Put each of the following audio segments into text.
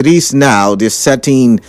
it is now, there's certain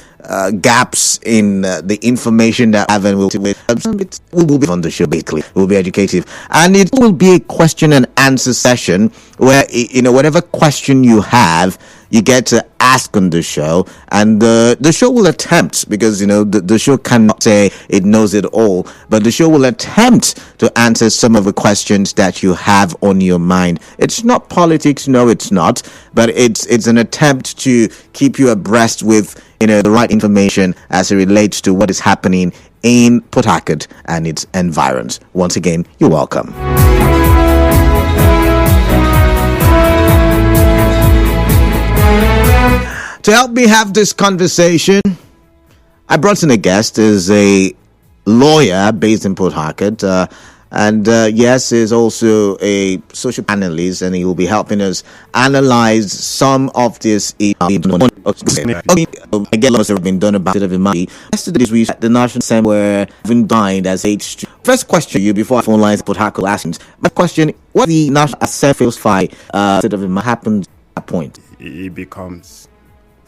gaps in the information that I have, and will be on the show. Basically, it will be educative, and it will be a question and answer session where, whatever question you have, you get to ask on the show, and the show will attempt, because the show cannot say it knows it all, but the show will attempt to answer some of the questions that you have on your mind. It's not politics, no, it's not, but it's an attempt to keep you abreast with the right information as it relates to what is happening in Port Harcourt and its environs. Once again, you're welcome. To help me have this conversation, I brought in a guest. Is a lawyer based in Port Harcourt, and yes, is also a social analyst, and he will be helping us analyze some of this. Again, lots have been done about it. Yesterday, we at the National Assembly were having dined as H2. First question to you before I phone lines Port Harcourt asking. My question: what the National Assembly feels fight happened at that point? It becomes.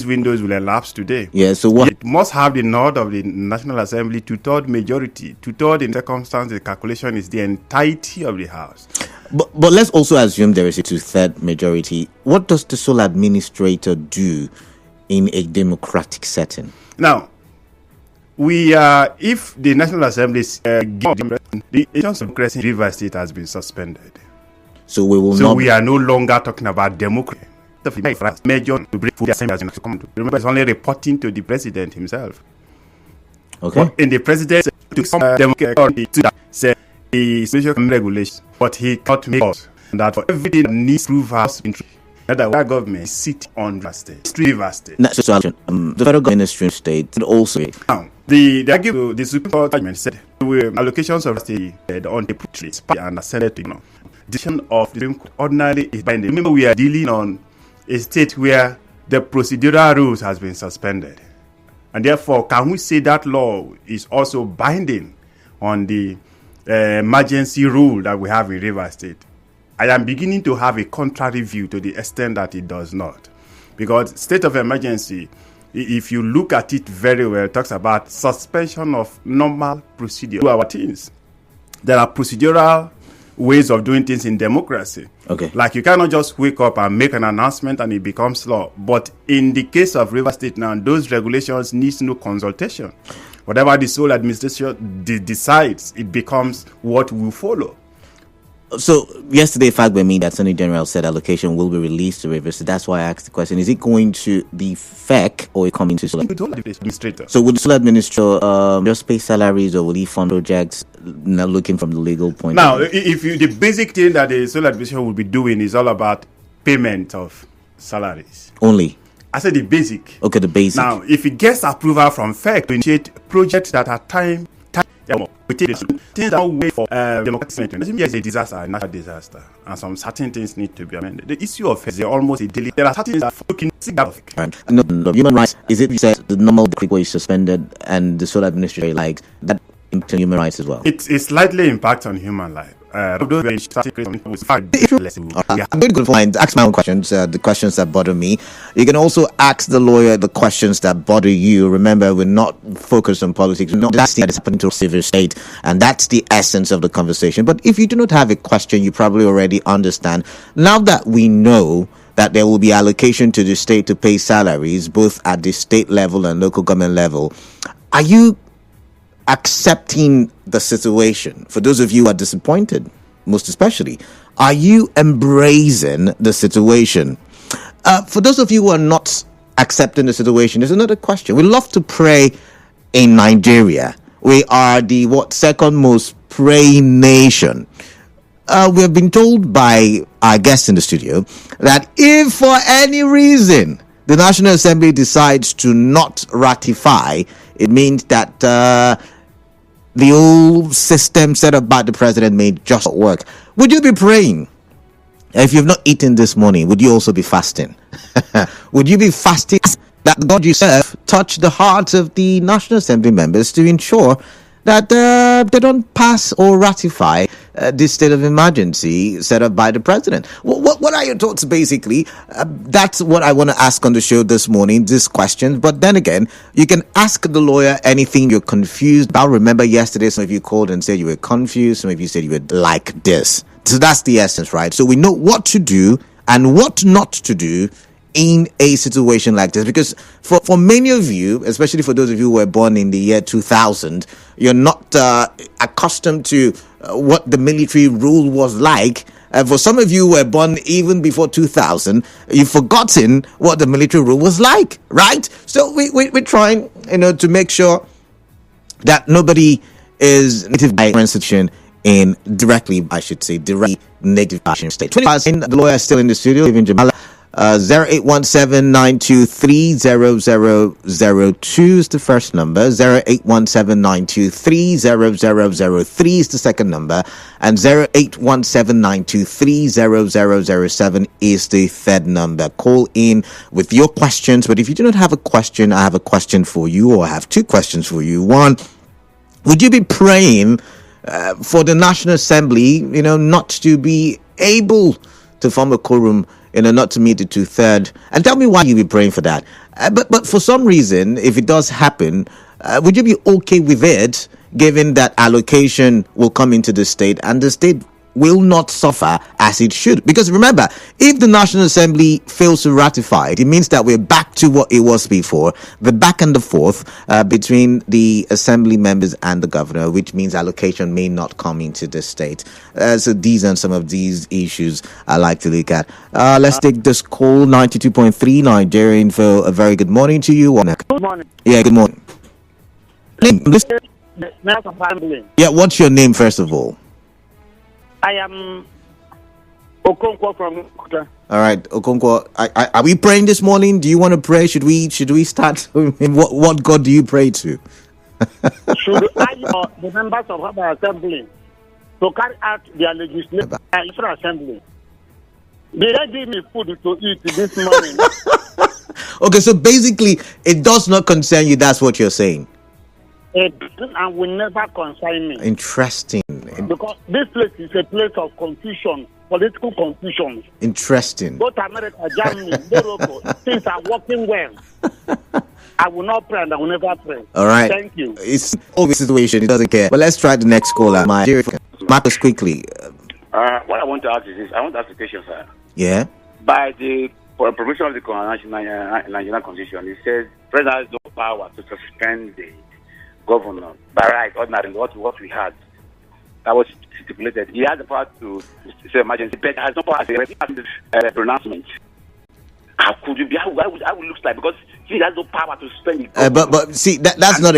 Windows will elapse today. Yeah, so what? It must have the nod of the National Assembly, two-third majority. Two-third in circumstance, the calculation is the entirety of the House. But let's also assume there is a two-third majority. What does the sole administrator do in a democratic setting? Now, if the National Assembly the agents of democracy in Rivers State has been suspended. So we are no longer talking about democracy. The major to break the assembly has been come to. Remember, it's only reporting to the president himself. Okay. But in the president to some democracy said the special regulations, but he can't make us that for everything that needs proof has been true. That the government sit on the state, Rivers State. The federal ministry state also. Now, the Supreme Court judgment said allocations of state on the trees and ascended to decision of the Supreme Court ordinarily is binding. Remember, we are dealing on a state where the procedural rules has been suspended, and therefore can we say that law is also binding on the emergency rule that we have in Rivers State? I am beginning to have a contrary view to the extent that it does not, because state of emergency, if you look at it very well, it talks about suspension of normal procedure to our things. There are procedural ways of doing things in democracy. Okay. Like you cannot just wake up and make an announcement and it becomes law. But in the case of Rivers State now, those regulations needs no consultation. Whatever the sole administration decides, it becomes what will follow. So yesterday, FAGBEMI, the Attorney General, said allocation will be released to Rivers. So that's why I asked the question: is it going to the FEC or coming to Sole Administrator? So would the Sole Administrator just pay salaries, or will he fund projects? Now looking from the legal point. Now, the basic thing that the Sole Administration will be doing is all about payment of salaries only. I said the basic. Okay, the basic. Now, if it gets approval from FEC to initiate projects that are time. We take things that wait for democratic. There's a disaster, a natural disaster, and some certain things need to be amended. The issue of is almost a daily. There are certain things that looking significant. No, human rights. Is it you said the normal decree is suspended and the sole administrator like that impact on human rights as well? It slightly impacts on human life. I'm going to go find ask my own questions, the questions that bother me. You can also ask the lawyer the questions that bother you. Remember, we're not focused on politics. That's the happening to civil state, and that's the essence of the conversation. But if you do not have a question, you probably already understand. Now that we know that there will be allocation to the state to pay salaries, both at the state level and local government level, are you accepting the situation? For those of you who are disappointed, most especially, are you embracing the situation? For those of you who are not accepting the situation, there's another question. We love to pray in Nigeria. We are the second most praying nation. We have been told by our guests in the studio that if for any reason the National Assembly decides to not ratify, it means that the old system set up by the president may just not work. Would you be praying? If you've not eaten this morning, would you also be fasting? Would you be fasting that the God you serve touch the hearts of the National Assembly members to ensure that they don't pass or ratify this state of emergency set up by the president. What are your thoughts, basically? That's what I want to ask on the show this morning, this question. But then again, you can ask the lawyer anything you're confused about. Remember yesterday, some of you called and said you were confused. Some of you said you would like this. So that's the essence, right? So we know what to do and what not to do in a situation like this, because for many of you, especially for those of you who were born in the year 2000, you're not accustomed to what the military rule was like. For some of you who were born even before 2000, you've forgotten what the military rule was like, right? So we're trying, to make sure that nobody is native by institution in directly negative fashion state. 20,000, the lawyer is still in the studio, even Jamala. 0817-923-0002 is the first number. 0817-923-0003 is the second number. And 0817-923-0007 is the third number. Call in with your questions. But if you do not have a question, I have a question for you, or I have two questions for you. One, would you be praying for the National Assembly, not to be able to form a quorum, not to meet the 2/3, and tell me why you'll be praying for that. But for some reason, if it does happen, would you be okay with it, given that allocation will come into the state and the state will not suffer as it should? Because remember, if the National Assembly fails to ratify it, it means that we're back to what it was before, the back and the forth between the assembly members and the governor, which means allocation may not come into the state. So these are some of these issues I like to look at. Let's take this call. 92.3 Nigeriainfo. A very good morning to you. Good morning. Yeah, good morning. Yeah, what's your name, first of all? I am Okonkwo from Kuta. All right, Okonkwo, are we praying this morning? Do you want to pray? Should we start? What God do you pray to? Should I or the members of our assembly to carry out their legislation for assembly? They give me food to eat this morning. Okay, so basically, it does not concern you. That's what you're saying. It and will never concern me. Interesting. Because this place is a place of confusion, political confusion. Interesting. Both America, Germany, Morocco, things are working well. I will not pray and I will never pray. All right. Thank you. It's always a situation. He doesn't care. But let's try the next caller. Marcus, quickly. What I want to ask is this. I want to ask a question, sir. Yeah. By the provision of the Nigerian Constitution, it says President has no power to suspend the governor by right, ordinarily, what we had. That was stipulated. He has the power to say emergency, but has no power to pronouncement. How could you be? How would it look like? Because he has no power to suspend the governor. But see, that's not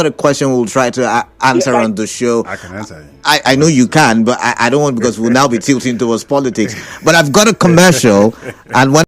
a question we'll try to answer on the show. I can answer it. I know you can, but I don't want, because we'll now be tilting towards politics. But I've got a commercial, and when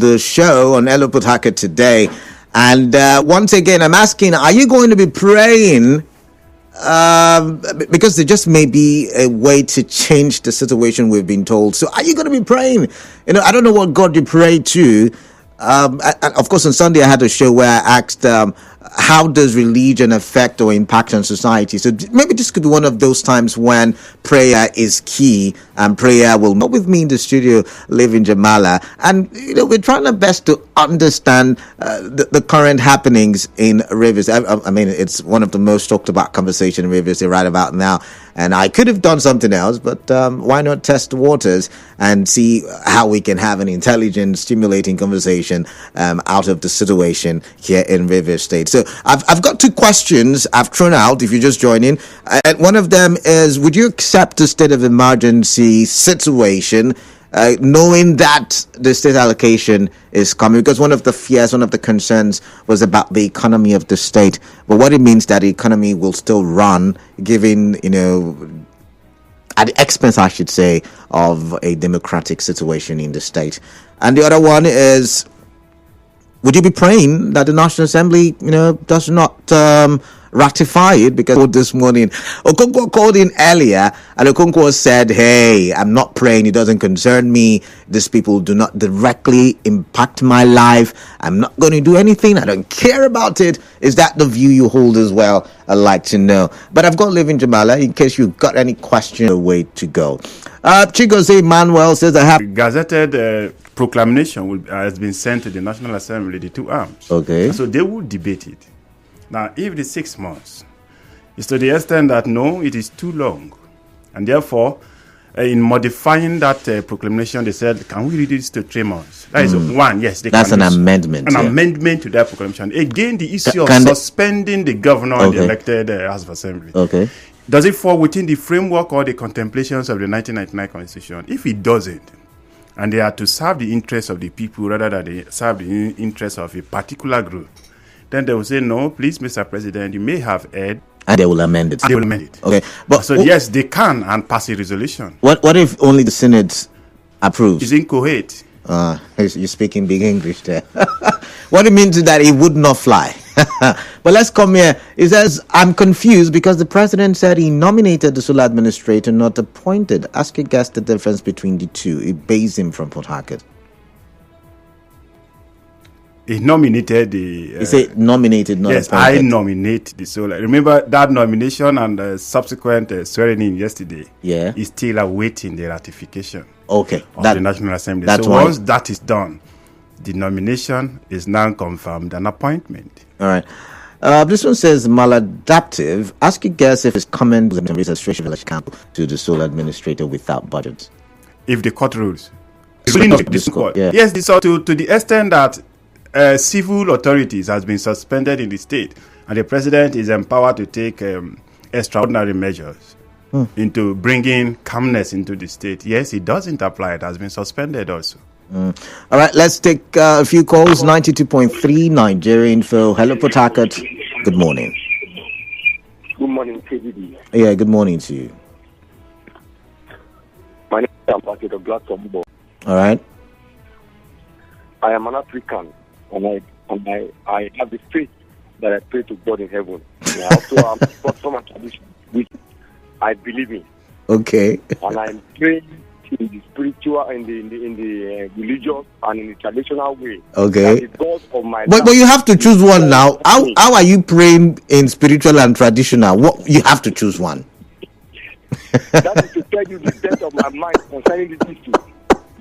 the show on Elo Putaka today. And once again, I'm asking, are you going to be praying? Because there just may be a way to change the situation we've been told. So are you going to be praying? I don't know what God you pray to. And of course, on Sunday, I had a show where I asked, how does religion affect or impact on society? So maybe this could be one of those times when prayer is key, and prayer will not with me in the studio, live in Jamala. And, we're trying our best to understand the current happenings in Rivers. I mean, it's one of the most talked about conversation in Rivers right about now. And I could have done something else, but why not test the waters and see how we can have an intelligent, stimulating conversation out of the situation here in Rivers State. So I've got two questions I've thrown out if you're just joining. And one of them is, would you accept the state of emergency situation knowing that the state allocation is coming? Because one of the fears, one of the concerns was about the economy of the state. But what it means that the economy will still run, given, at the expense, I should say, of a democratic situation in the state. And the other one is, would you be praying that the National Assembly, does not ratify it? Because this morning, Okonkwo called in earlier, and Okonkwo said, hey, I'm not praying. It doesn't concern me. These people do not directly impact my life. I'm not going to do anything. I don't care about it. Is that the view you hold as well? I'd like to know. But I've got Live in Jamala in case you've got any question or way to go. Chigozie Manuel says, I have gazetted proclamation has been sent to the National Assembly, the two arms. Okay. So they will debate it. Now, if the 6 months is to the extent that no, it is too long, and therefore, in modifying that proclamation, they said, can we reduce to 3 months? That is one, yes. That's an amendment. An amendment to that proclamation. Again, the issue of suspending the governor and the elected House of Assembly. Okay. Does it fall within the framework or the contemplations of the 1999 Constitution? If it doesn't, and they are to serve the interests of the people rather than they serve the interests of a particular group, then they will say, no, please, Mr. President, you may have heard. And they will amend it. They will amend it. Okay. But so, yes, they can and pass a resolution. What if only the Senate approves? It's incoherent. You're speaking big English there. What it means is that it would not fly. But let's come here. It says, I'm confused because the president said he nominated the sole administrator, not appointed. Ask your guest the difference between the two. It bays him from Port Harcourt. He nominated the... he said nominated, not yes, appointed. I nominate the sole. Remember that nomination and the subsequent swearing in yesterday? Yeah. Is still awaiting the ratification. Okay. Of the National Assembly. So once that is done, the nomination is now confirmed an appointment. All right. This one says maladaptive. Ask your guest if his comment was in registration to the sole administrator without budget. If the court rules. Yeah. Yes, so to the extent that civil authorities has been suspended in the state and the president is empowered to take extraordinary measures into bringing calmness into the state. Yes, it doesn't apply. It has been suspended also. All right, let's take a few calls. 92.3 Nigeriainfo. Hello, Port Harcourt. Good morning. Good morning, KBD. Yeah, good morning to you. My name is Ambassador Gladstone. All right. I am an African, and I have the faith that I pray to God in heaven. And I also am from a tradition which I believe in. Okay. And I'm praying in the spiritual, in the religious, and in the traditional way. Okay. The God of my but you have to choose one now. How are you praying in spiritual and traditional? What you have to choose one. That is to tell you the depth of my mind concerning this issue.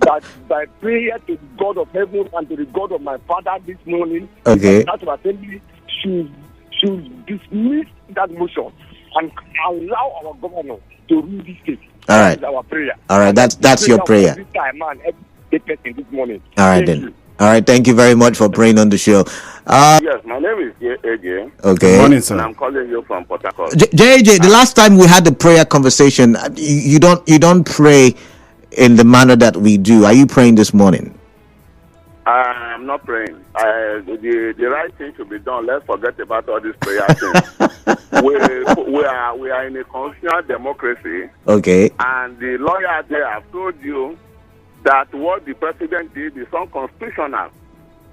That by prayer to the God of heaven and to the God of my father this morning, okay, that of assembly should dismiss that motion and allow our governor to rule this state. All right. That is our prayer. All right, that's your prayer. This time, man, every person this morning. All right, then. All right, thank you very much for praying on the show. Yes, my name is AJ. Okay. Good morning, sir. And I'm calling you from Port Harcourt. JJ, the last time we had the prayer conversation, you don't pray in the manner that we do. Are you praying this morning? I'm not praying. The right thing should be done. Let's forget about all these prayer things. we are in a constitutional democracy. Okay. And the lawyer there have told you that what the president did is unconstitutional.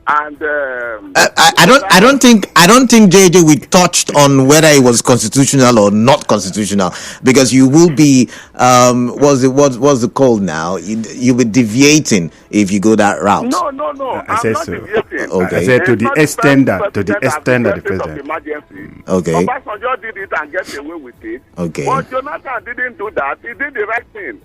And I don't think JJ we touched on whether it was constitutional or not constitutional, because you will be what's it called now? You'll be deviating if you go that route. No. I said so. Okay. I said to the extent that the president. Okay. Obasanjo did it and get away with it. Okay. But Jonathan didn't do that. He did the right thing.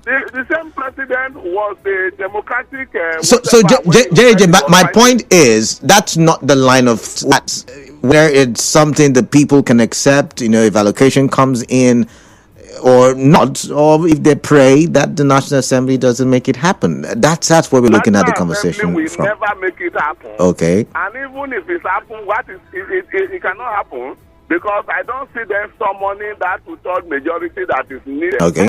The same president was the democratic. So JJ, my point is that's not the line of flats where it's something that people can accept. If allocation comes in or not, or if they pray that the National Assembly doesn't make it happen. That's where we're looking at the conversation we from. Never make it happen. Okay. And even if it happens, it cannot happen because I don't see them summoning that two-third majority that is needed. Okay.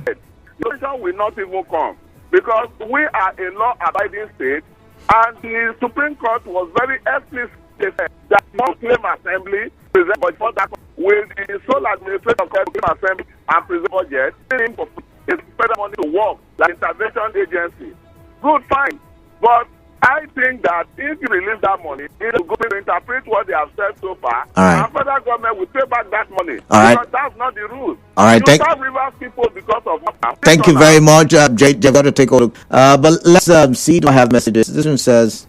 The nation will not even come because we are a law-abiding state, and the Supreme Court was very explicit that non-claim assembly present budget for that with the sole administrator of claim assembly and present budget for federal money to work like intervention agency. Good, fine, but I think that if you release that money, it will go to interpret what they have said so far. All right. And federal government will pay back that money. All right. Because that's not the rule. All right. You serve Rivers people because of. Thank you very much, Jay. I've got to take over. But let's see. Do I have messages? This one says,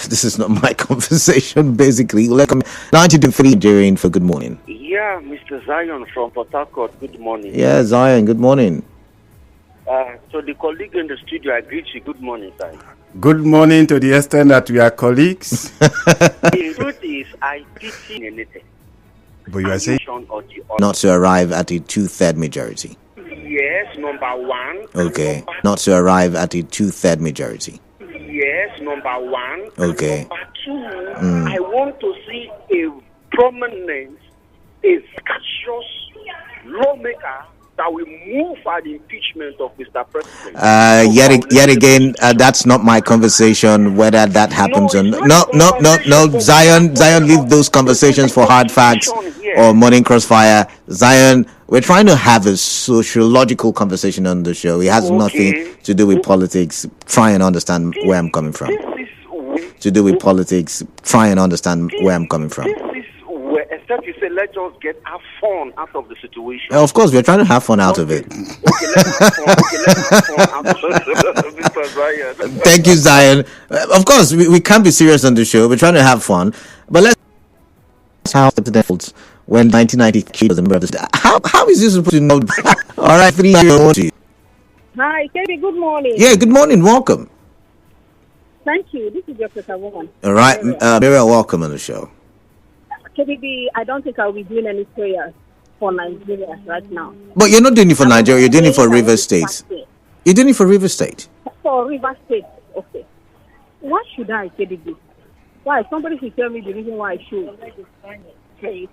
this is not my conversation. Basically, welcome 93 Nigeriainfo. Good morning. Yeah, Mr. Zion from Port Harcourt. Good morning. Yeah, Zion. Good morning. So the colleague in the studio, I greet you. Good morning, Zion. Good morning to the extent that we are colleagues. The truth is, I pity anything. But you are saying not to arrive at a 2/3 majority. Yes, number one. Okay. Not to arrive at a 2/3 majority. Yes, number one. Okay. Number two, I want to see a prominent, a sagacious lawmaker that will move for the impeachment of Mr. President. Yet again, that's not my conversation. Whether that happens or no. Zion, leave those conversations for hard facts or morning crossfire. Zion, we're trying to have a sociological conversation on the show. It has nothing to do with politics. Try and understand where I'm coming from. To do with politics. Try and understand where I'm coming from. Except you say, let's just have fun out of the situation. Of course, we're trying to have fun out of it. Okay, let's have fun. Thank you, Zion. Of course, we can't be serious on the show. We're trying to have fun. But let's have the defaults when 1993 was a member of the. How is this supposed to know? All right, 3 years. Hi, Kevin, good morning. Yeah, good morning. Welcome. Thank you. This is Dr. Sawan. All right, Miriam, welcome on the show. KBB, I don't think I'll be doing any prayers for Nigeria right now. But you're not doing it for Nigeria, you're doing it for River State. You're doing it for River State? For River State, okay. Why should I, KBB? Why? Somebody should tell me the reason why I should. Okay.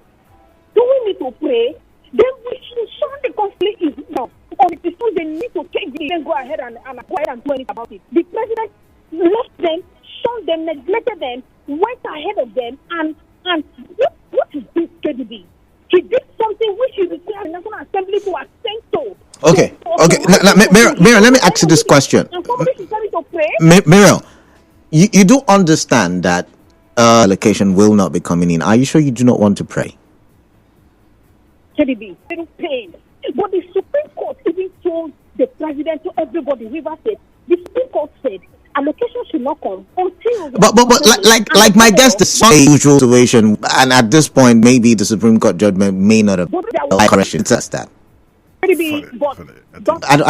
Do we need to pray? Then we should solve the conflict is now. Or if it's they need to take the then go ahead and do anything about it. The president left them, shunned them, neglected them, went ahead of them, and what is this KDB? He did something which he required the National Assembly to assent to. Okay. Mira, let me ask you this question. Mira, you do understand that allocation will not be coming in. Are you sure you do not want to pray? KDB, little pain. But the Supreme Court even told the president to everybody, River State, the Supreme Court said allocation should not come until. But like my guest is a usual situation, and at this point, maybe the Supreme Court judgment may not have correction. It says that. I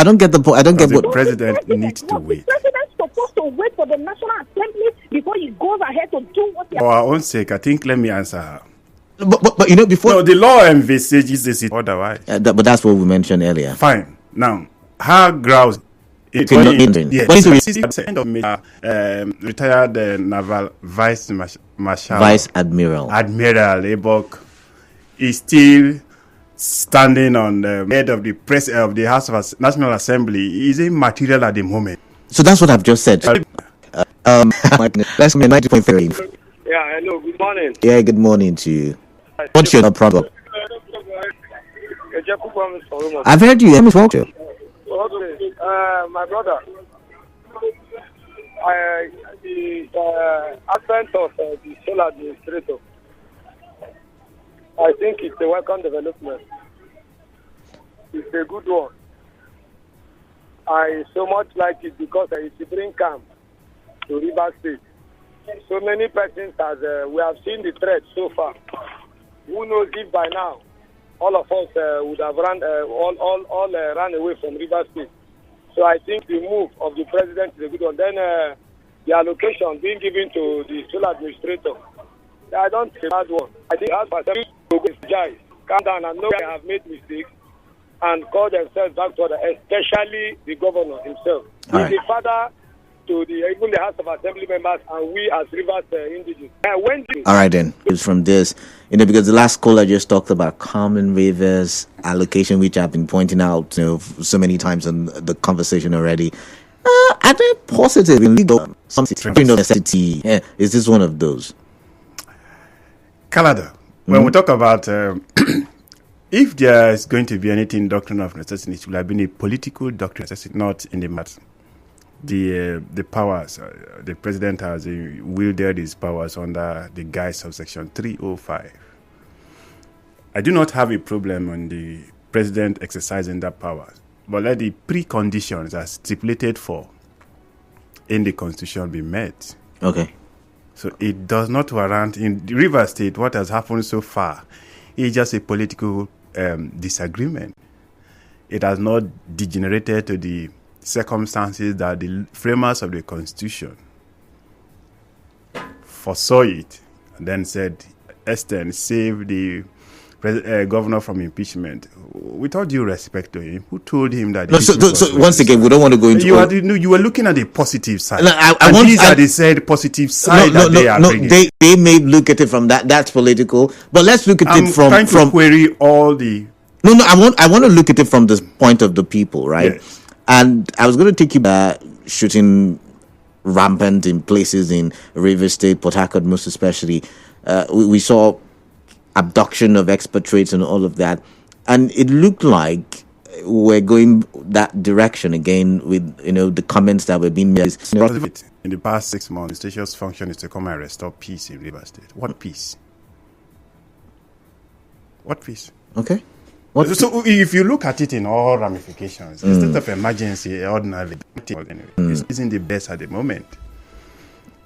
don't get the point. I don't get what the president needs to wait. The president is supposed to wait for the National Assembly before he goes ahead to do what he. For our own sake, I think let me answer her. But before. No, the law envisages this otherwise. But that's what we mentioned earlier. Fine. Now, her grounds. Yes, retired naval vice marshal, vice admiral Ebok is still standing on the head of the House of National Assembly. Is immaterial at the moment. So that's what I've just said. Let's 90.3. Yeah, hello. Good morning. Yeah, good morning to you. What's your problem? I've heard you. Let me talk to you. Okay, my brother, the advent of the sole administrator, I think it's a welcome development. It's a good one. I so much like it because it brings calm to Rivers State. So many persons we have seen the threat so far. Who knows if by now all of us would have run away from Rivers State. So I think the move of the president is a good one. Then the allocation being given to the sole administrator, I don't think that one. I think as for them to apologize, calm down and know they have made mistakes and call themselves back to order, especially the governor himself. He's the father to even the House of Assembly members and we as Rivers indigenous. All right, then. It's from this, because the last caller just talked about common rivers allocation, which I've been pointing out, so many times in the conversation already. Are they positive in legal something necessity? Is this one of those? Canada. When we talk about if there is going to be anything doctrine of necessity, it will have been a political doctrine of necessity, not in the matter. The powers, the president has wielded his powers under the guise of Section 305. I do not have a problem on the president exercising that power, but let the preconditions as stipulated for in the Constitution be met. Okay. So it does not warrant, in the Rivers State, what has happened so far is just a political disagreement. It has not degenerated to the circumstances that the framers of the Constitution foresaw it and then said, Esther, save the governor from impeachment. With all due respect to him, who told him that? No, so once again, we don't want to go into. You were looking at the positive side. No, these are the said positive side they are bringing. They may look at it from that's political, but let's look at it from. I'm trying to query all the. No, I want to look at it from the point of the people, right? Yes. And I was going to take you back, shooting rampant in places in Rivers State, Port Harcourt, most especially. We saw abduction of expatriates and all of that, and it looked like we're going that direction again with the comments that were being made. In the past 6 months, the station's function is to come and restore peace in Rivers State. What peace? What peace? Okay. So if you look at it in all ramifications, the state of emergency, ordinarily, isn't the best at the moment.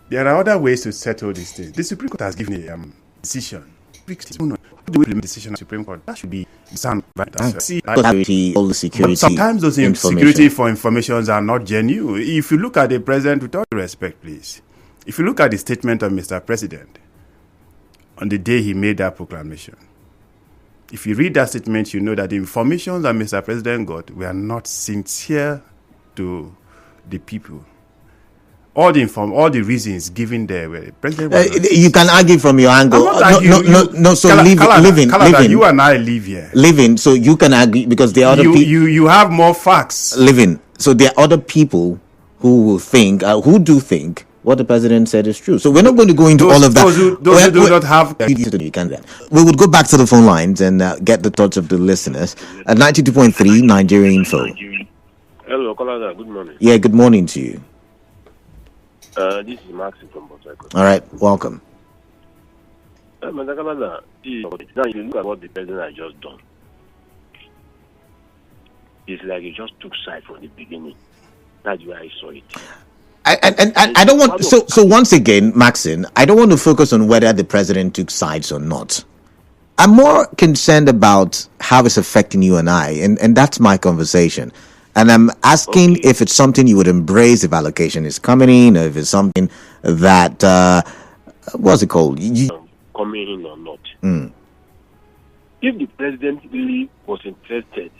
There are other ways to settle these things. The Supreme Court has given a decision. How do we implement the decision of the Supreme Court? That should be sound. All the security. But sometimes those security for informations are not genuine. If you look at the president, with all due respect, please, if you look at the statement of Mr. President on the day he made that proclamation, if you read that statement, you know that the information that Mr. President got were not sincere to the people. All the reasons given there were the president. You can argue from your angle. No. So living. You and I live here. Living. So you can argue because there are other people. You have more facts. Living. So there are other people who will think, who do think what the president said is true. So we're not going to go into all of that. Those who do not have. We would go back to the phone lines and get the thoughts of the listeners at 92.3 Nigeriainfo. Hello, Colada. Good morning. Yeah, good morning to you. This is Maxi from Port Harcourt. All right, welcome. Mr. Colada, now you look at what the president has just done. It's like he just took side from the beginning. That's why I saw it. I don't want so once again, Maxine, I don't want to focus on whether the president took sides or not. I'm more concerned about how it's affecting you and I, and that's my conversation. And I'm asking if it's something you would embrace if allocation is coming in, or if it's something that what's it called? Coming in or not. If the president really was interested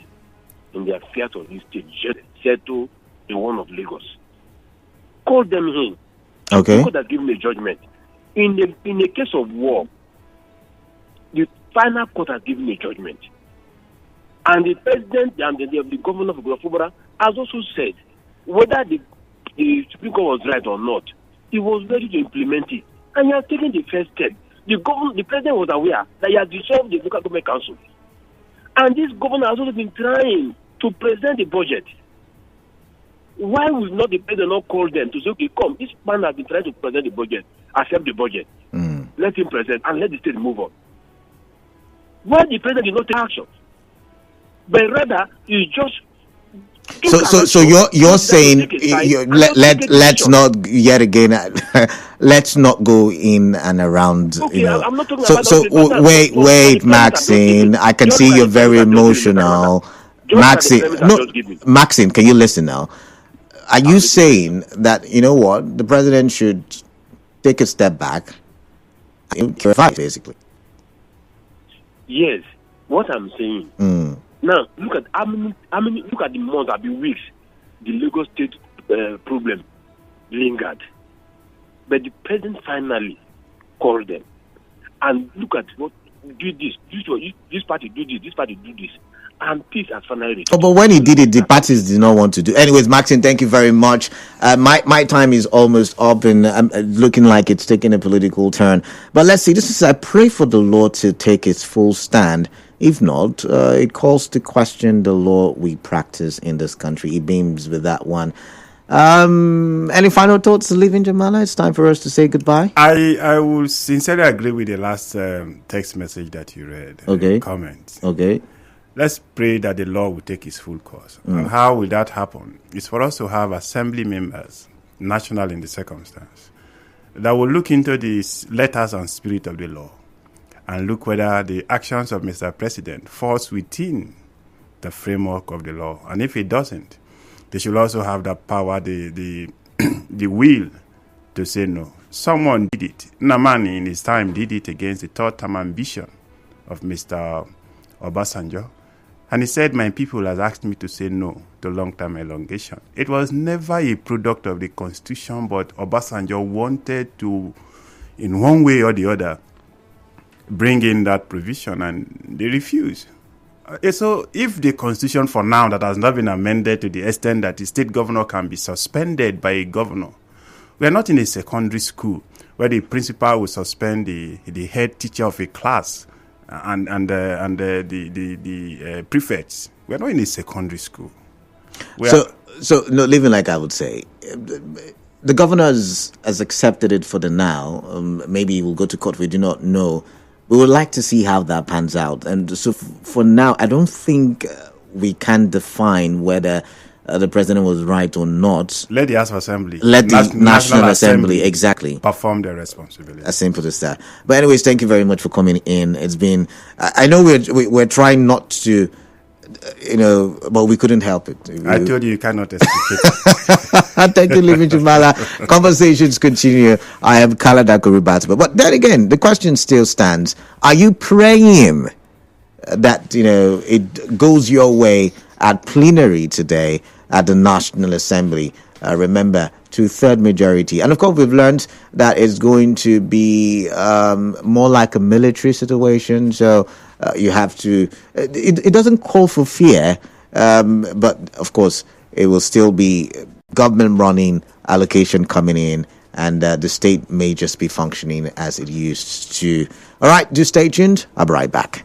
in the affairs of this state, just settle the one of Lagos. Call them in. Okay. The court has given a judgment. In a case of war, the final court has given a judgment. And the president and the governor of Gulafubara has also said whether the Supreme Court was right or not, he was ready to implement it. And he has taken the first step. The president was aware that he had dissolved the local government council. And this governor has also been trying to present the budget. Why will not the president not call them to say, okay, come, this man has been trying to present the budget, accept the budget. Let him present and let the state move on. Why the president did not take action? But rather, he just... So you're saying let's not yet again let's not go in and around. Okay, you know. I'm not talking so about so that. wait, Maxine. I can see you're very emotional. Maxine, can you listen now? Are you saying that, you know what, the president should take a step back and clarify, basically? Yes. What I'm saying. Now, look at how many. Look at the months, have been weeks. The Lagos State problem lingered, but the president finally called them, and look at what do this. This party do this. This party do this, and peace has finally returned. Oh, but when he did it, the parties did not want to do. Anyways, Maxine, thank you very much. My time is almost up, and looking like it's taking a political turn. But let's see. I pray for the Lord to take his full stand. If not, it calls to question the law we practice in this country. He beams with that one. Any final thoughts, Living Jamala? It's time for us to say goodbye. I will sincerely agree with the last text message that you read. Okay. Comment. Okay. Let's pray that the law will take its full course. And how will that happen? It's for us to have assembly members, national in the circumstance, that will look into these letters and spirit of the law, and look whether the actions of Mr. President falls within the framework of the law. And if it doesn't, they should also have the power, the will to say no. Someone did it. Namani in his time did it against the third-term ambition of Mr. Obasanjo. And he said, my people has asked me to say no to long-term elongation. It was never a product of the Constitution, but Obasanjo wanted to, in one way or the other, bring in that provision, and they refuse. So if the Constitution for now that has not been amended to the extent that the state governor can be suspended by a governor, we are not in a secondary school where the principal will suspend the head teacher of a class and the prefects. We are not in a secondary school. So no, living like I would say, the governor has accepted it for the now. Maybe he will go to court. We do not know. We would like to see how that pans out. And so for now, I don't think we can define whether the president was right or not. Let the House of Assembly. Let the National Assembly, exactly, perform their responsibility. As simple as that. But anyways, thank you very much for coming in. It's been, I know we're trying not to, but we couldn't help it. I told you cannot escape it. Thank you, Living Jamala. Conversations continue. I am Kala Dakurubatba. But then again, the question still stands. Are you praying that, it goes your way at plenary today at the National Assembly? Remember, 2/3 majority. And of course, we've learned that it's going to be more like a military situation. So you have to, it doesn't call for fear, but of course, it will still be government running, allocation coming in, and the state may just be functioning as it used to. All right, do stay tuned. I'll be right back.